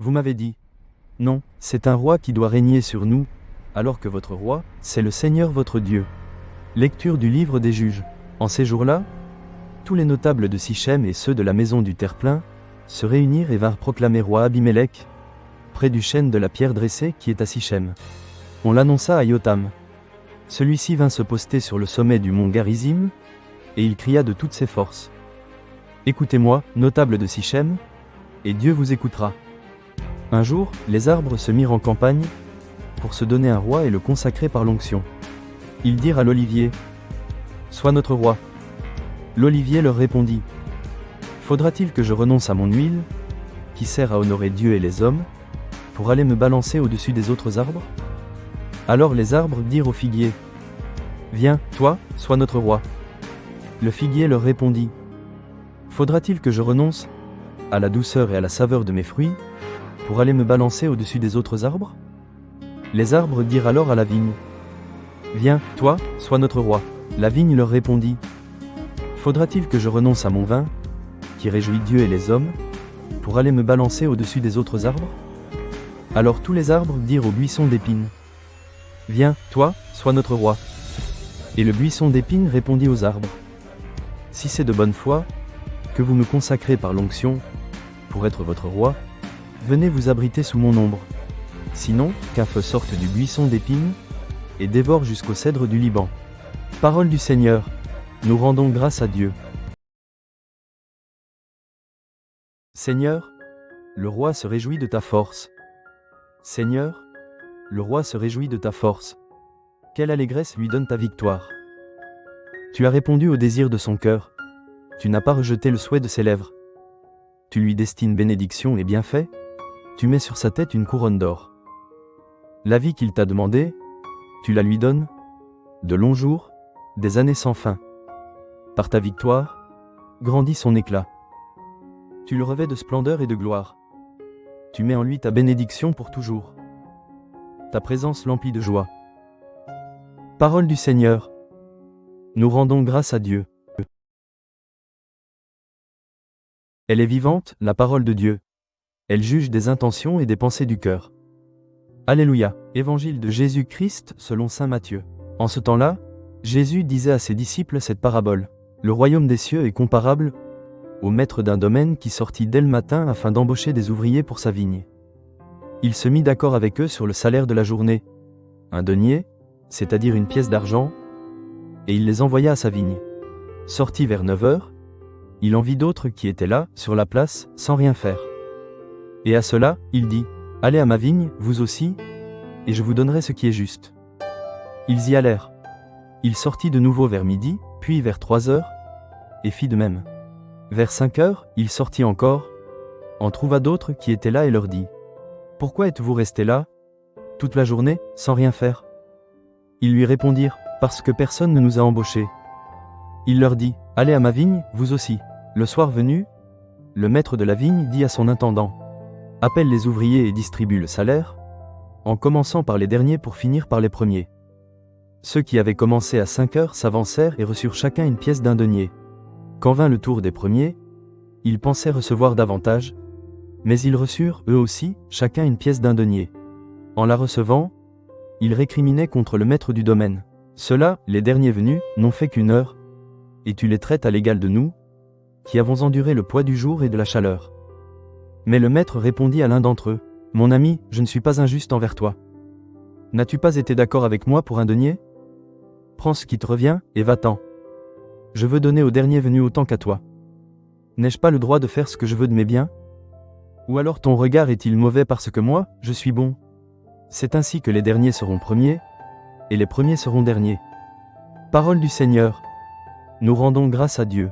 Vous m'avez dit, non, c'est un roi qui doit régner sur nous, alors que votre roi, c'est le Seigneur votre Dieu. Lecture du livre des Juges. En ces jours-là, tous les notables de Sichem et ceux de la maison du Terre-Plein se réunirent et vinrent proclamer roi Abimélec, près du chêne de la pierre dressée qui est à Sichem. On l'annonça à Yotam. Celui-ci vint se poster sur le sommet du mont Garizim, et il cria de toutes ses forces. Écoutez-moi, notables de Sichem, et Dieu vous écoutera. Un jour, les arbres se mirent en campagne, pour se donner un roi et le consacrer par l'onction. Ils dirent à l'olivier, « Sois notre roi. » L'olivier leur répondit, « Faudra-t-il que je renonce à mon huile, qui sert à honorer Dieu et les hommes, pour aller me balancer au-dessus des autres arbres ?» Alors les arbres dirent au figuier, « Viens, toi, sois notre roi. » Le figuier leur répondit, « Faudra-t-il que je renonce à la douceur et à la saveur de mes fruits, pour aller me balancer au-dessus des autres arbres ?» Les arbres dirent alors à la vigne, « Viens, toi, sois notre roi. » La vigne leur répondit, « Faudra-t-il que je renonce à mon vin, qui réjouit Dieu et les hommes, pour aller me balancer au-dessus des autres arbres ?» Alors tous les arbres dirent au buisson d'épines, « Viens, toi, sois notre roi. » Et le buisson d'épines répondit aux arbres, « Si c'est de bonne foi, que vous me consacrez par l'onction, pour être votre roi, venez vous abriter sous mon ombre. Sinon, qu'un feu sorte du buisson d'épines, et dévore jusqu'au cèdre du Liban. » Parole du Seigneur, nous rendons grâce à Dieu. Seigneur, le roi se réjouit de ta force. Seigneur, le roi se réjouit de ta force. Quelle allégresse lui donne ta victoire. Tu as répondu au désir de son cœur. Tu n'as pas rejeté le souhait de ses lèvres. Tu lui destines bénédiction et bienfait. Tu mets sur sa tête une couronne d'or. La vie qu'il t'a demandée, tu la lui donnes. De longs jours, des années sans fin. Par ta victoire, grandit son éclat. Tu le revêts de splendeur et de gloire. Tu mets en lui ta bénédiction pour toujours. Ta présence l'emplit de joie. Parole du Seigneur. Nous rendons grâce à Dieu. Elle est vivante, la parole de Dieu. Elle juge des intentions et des pensées du cœur. Alléluia. Évangile de Jésus-Christ selon saint Matthieu. En ce temps-là, Jésus disait à ses disciples cette parabole. Le royaume des cieux est comparable au maître d'un domaine qui sortit dès le matin afin d'embaucher des ouvriers pour sa vigne. Il se mit d'accord avec eux sur le salaire de la journée, un denier, c'est-à-dire une pièce d'argent, et il les envoya à sa vigne. Sorti vers 9 heures, il en vit d'autres qui étaient là, sur la place, sans rien faire. Et à cela, il dit, « Allez à ma vigne, vous aussi, et je vous donnerai ce qui est juste. » Ils y allèrent. Il sortit de nouveau vers midi, puis vers 3 heures, et fit de même. Vers 5 heures, il sortit encore, en trouva d'autres qui étaient là et leur dit, « Pourquoi êtes-vous restés là, toute la journée, sans rien faire ?» Ils lui répondirent, « Parce que personne ne nous a embauchés. » Il leur dit, « Allez à ma vigne, vous aussi. » Le soir venu, le maître de la vigne dit à son intendant, « Appelle les ouvriers et distribue le salaire, en commençant par les derniers pour finir par les premiers. » Ceux qui avaient commencé à 5 heures s'avancèrent et reçurent chacun une pièce d'un denier. Quand vint le tour des premiers, ils pensaient recevoir davantage, mais ils reçurent, eux aussi, chacun une pièce d'un denier. En la recevant, ils récriminaient contre le maître du domaine. Ceux-là, les derniers venus, n'ont fait qu'1 heure, et tu les traites à l'égal de nous, qui avons enduré le poids du jour et de la chaleur. Mais le maître répondit à l'un d'entre eux, « Mon ami, je ne suis pas injuste envers toi. N'as-tu pas été d'accord avec moi pour un denier ? Prends ce qui te revient, et va-t'en. Je veux donner au dernier venu autant qu'à toi. N'ai-je pas le droit de faire ce que je veux de mes biens ? Ou alors ton regard est-il mauvais parce que moi, je suis bon ? C'est ainsi que les derniers seront premiers, et les premiers seront derniers. » Parole du Seigneur. Nous rendons grâce à Dieu.